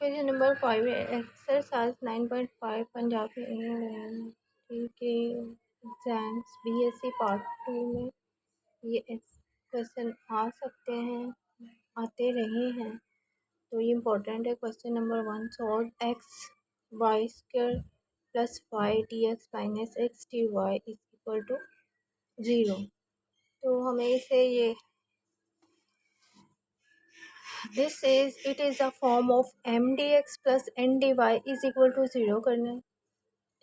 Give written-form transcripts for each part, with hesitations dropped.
Question number 5 है exercise 9.5 Punjabi के exams BSc part 2 में ये क्वेश्चन आ सकते हैं, आते रहे हैं, तो ये इम्पोर्टेंट है। Question number 1, solve x Y square plus y D x minus x D Y is equal to 0। तो हमें इसे ये this is it is a form of M D x plus N d Y is equal to 0 करना है।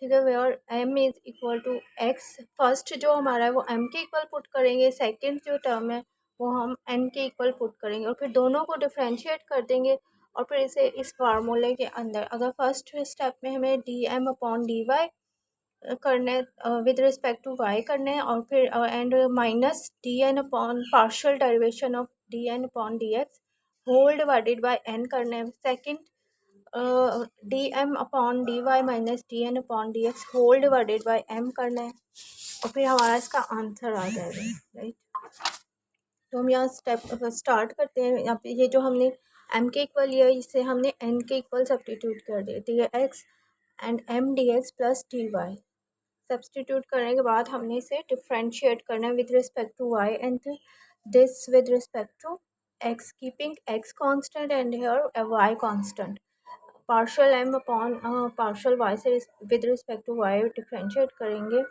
ठीक है, where M is equal to x, first जो हमारा है वो एम के इक्वल पुट करेंगे, सेकंड जो टर्म है वो हम एन के इक्वल पुट करेंगे और फिर दोनों को डिफरेंशिएट कर देंगे और फिर इसे इस फार्मूले के अंदर अगर फर्स्ट स्टेप में हमें d M upon D y करने विद रिस्पेक्ट टू वाई करने हैं और फिर and minus D N upon partial derivation of d N upon D x whole divided by N करना है। Second d M upon D Y minus D N upon D x whole divided by M करना है और फिर हमारा इसका answer आ जाएगा। Right, तो हम यहाँ स्टेप स्टार्ट करते हैं। यहाँ पे ये जो हमने एम के इक्वल लिया इसे हमने एन के इक्वल सब्सटीट्यूट कर दिया, D X and M D x plus D Y substitute करने के बाद हमने इसे डिफ्रेंशिएट करना है with respect to Y and this with respect to X, keeping X constant and here Y constant. Partial M upon partial Y से with respect to Y differentiate करेंगे।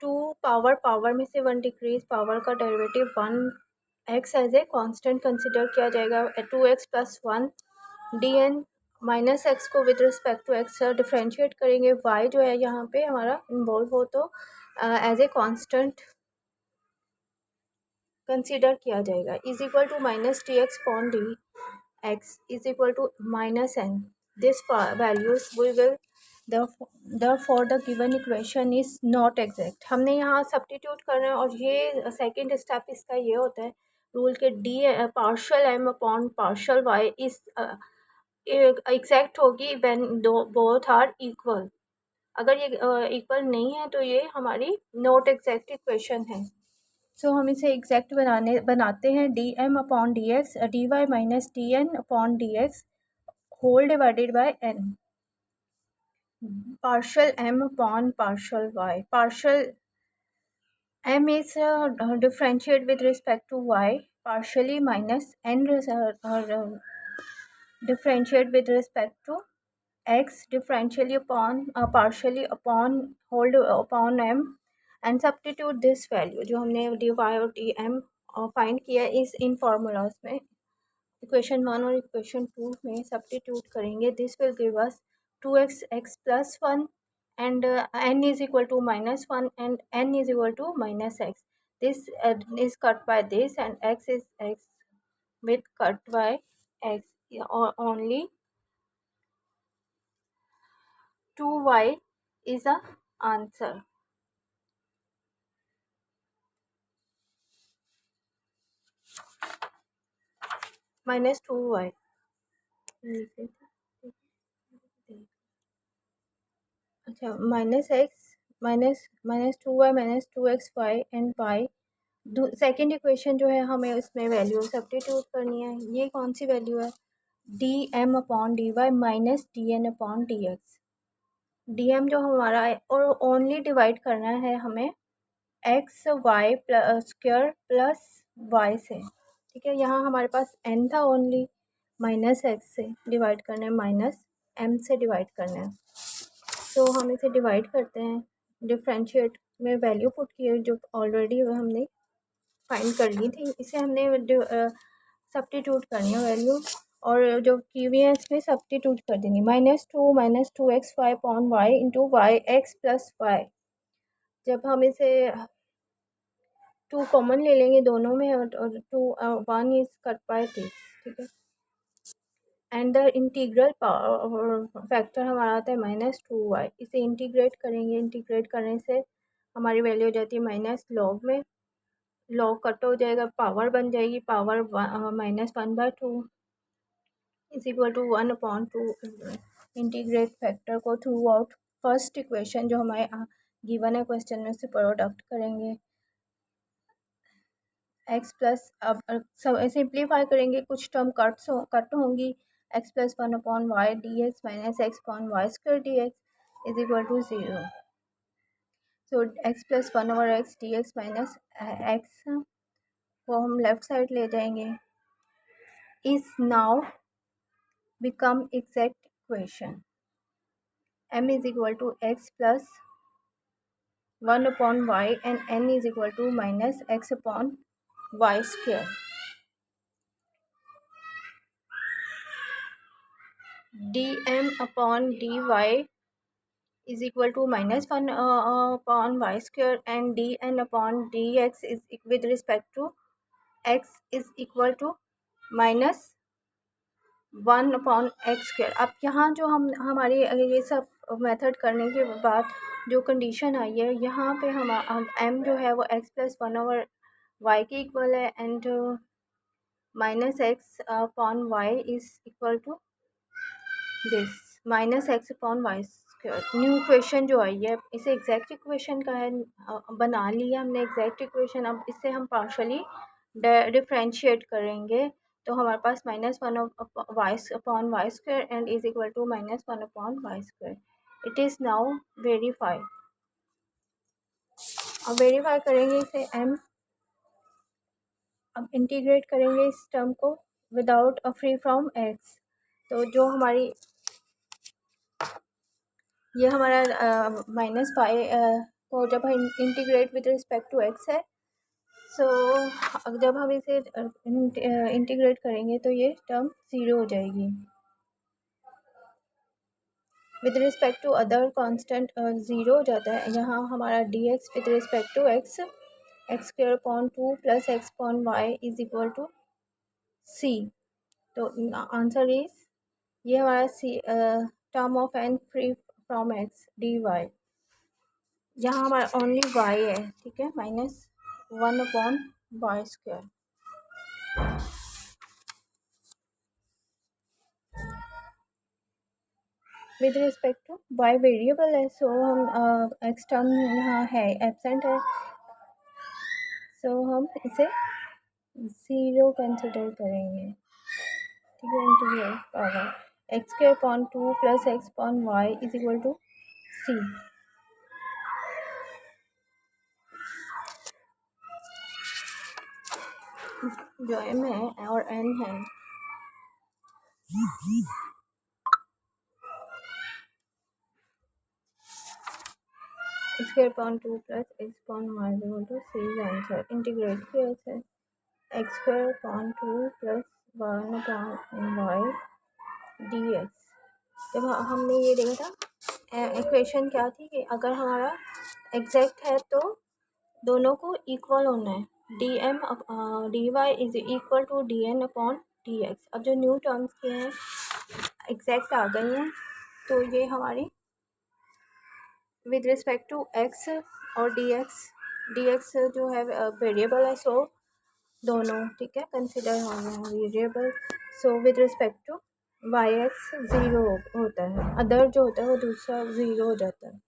Two power में से 1 डिक्रीज पावर का derivative 1 X as a constant consider किया जाएगा। 2x plus 1 d N minus x को with respect to x differentiate करेंगे। Y जो है यहाँ पे हमारा इन्वॉल्व हो तो एज ए कांस्टेंट कंसिडर किया जाएगा। Is equal to minus D X upon D X is equal to minus N. This values we will therefore the given equation is not exact। हमने यहाँ सब्स्टिट्यूट करना है और ये सेकंड स्टेप इसका ये होता है रूल के D partial M upon partial Y इस एग्जैक्ट होगी व्हेन दो बोथ आर इक्वल। अगर ये इक्वल नहीं है तो ये हमारी नॉट एग्जैक्ट इक्वेशन है। सो हम इसे एग्जैक्ट बनाते हैं। D M upon D X D Y minus D N upon D x whole divided by N. partial m upon partial y, partial m is differentiate with respect to y, partially minus n differentiate with respect to x, differentially upon partially upon whole upon m and substitute this value जो हमने dy और dm find किया इस इन formulas में equation 1 और equation 2 में substitute करेंगे। This will give us 2x x plus 1 and n is equal to minus 1 and n is equal to minus x. This is cut by this and x is x with cut by x. Only 2y is the answer. Minus 2y. अच्छा, minus X minus 2y minus 2xy and Y. Second equation जो है हमें उसमें value substitute करनी है। ये कौन सी वैल्यू है? D M upon D Y minus D N upon D X. D M जो हमारा है और ओनली डिवाइड करना है हमें X Y square plus Y से। ठीक है, यहाँ हमारे पास एन था ओनली, माइनस एक्स से डिवाइड करना है, माइनस एम से डिवाइड करना है। तो हम इसे डिवाइड करते हैं, डिफरेंशिएट में वैल्यू पुट की है जो ऑलरेडी हमने फाइंड कर ली थी, इसे हमने सब्स्टिट्यूट करनी है वैल्यू और जो की हुई है इसमें सब्स्टिट्यूट कर देंगे। Minus two X Y upon Y into Y X plus Y. जब हम इसे 2 कॉमन ले लेंगे दोनों में और 2 1 इज कट बाय दिस। ठीक है, एंड द इंटीग्रल फैक्टर हमारा आता है माइनस 2y। इसे इंटीग्रेट करेंगे, इंटीग्रेट करने से हमारी वैल्यू हो जाती है माइनस लॉग में, लॉग कट हो जाएगा, पावर बन जाएगी, power minus 1/2 is equal to 1/2। Integrate factor को थ्रू आउट फर्स्ट इक्वेशन जो हमारे गिवन है क्वेश्चन में से प्रोडक्ट करेंगे। एक्स प्लस अब सब सिंप्लीफाई करेंगे, कुछ टर्म कट होंगी X plus one upon Y D x minus X upon Y square D X is equal to 0. So X plus one over X D x minus x को हम left side ले जाएंगे, is now become exact equation. m is equal to x plus 1 upon y and n is equal to minus x upon y square. dm upon dy is equal to minus 1 upon y square and dn upon dx is with respect to x is equal to minus 1 upon x square. अब यहाँ जो हमारी ये सब method करने के बाद जो कंडीशन आई है, यहाँ पे हम m जो है वो x plus one over y के इक्वल है and minus X upon Y is equal to this minus X upon Y square. New equation जो आई है इसे एग्जैक्ट इक्वेशन का है, बना लिया हमने एग्जैक्ट इक्वेशन. अब इससे हम पार्शली डिफ्रेंशिएट करेंगे तो हमारे पास minus one Y upon Y square and is equal to minus one upon Y square. It is now verify. अब वेरीफाई करेंगे इसे m. अब इंटीग्रेट करेंगे इस टर्म को विदाउट फ्री फ्रॉम x. तो जो हमारी ये हमारा माइनस फाइव को जब हम integrate with respect to x है, सो जब हम इसे इंटीग्रेट करेंगे तो ये टर्म 0 हो जाएगी. With respect to other constant 0 हो जाता है. यहाँ हमारा dx with respect to x X square upon 2 plus X upon Y is equal to c. तो आंसर इज ये हमारा c term of n free from x dy. यहाँ हमारा ओनली y है, ठीक है, minus 1 upon Y square. With respect to y variable है, so हम x टर्म यहाँ है एब्सेंट है, सो हम इसे 0 कंसिडर करेंगे. ठीक है, integrate power X square upon 2 plus X upon Y is equal to c. जो m है और n है, X square upon 2 plus X upon Y is equal to c. Answer integrate किया है X square upon 2 plus 1 upon Y D X. जब हमने ये देखा था इक्वेशन क्या थी कि अगर हमारा एग्जैक्ट है तो दोनों को इक्वल होना है. D M D Y is equal to D N upon D X. अब जो न्यू टर्म्स के हैं एग्जैक्ट आ गई हैं, तो ये हमारी विद रिस्पेक्ट टू एक्स और डी एक्स जो है वेरिएबल है, सो दोनों ठीक है कंसिडर हो रहे हैं variable. So with respect to Y X 0 होता है, अदर जो होता है वो दूसरा 0 हो जाता है.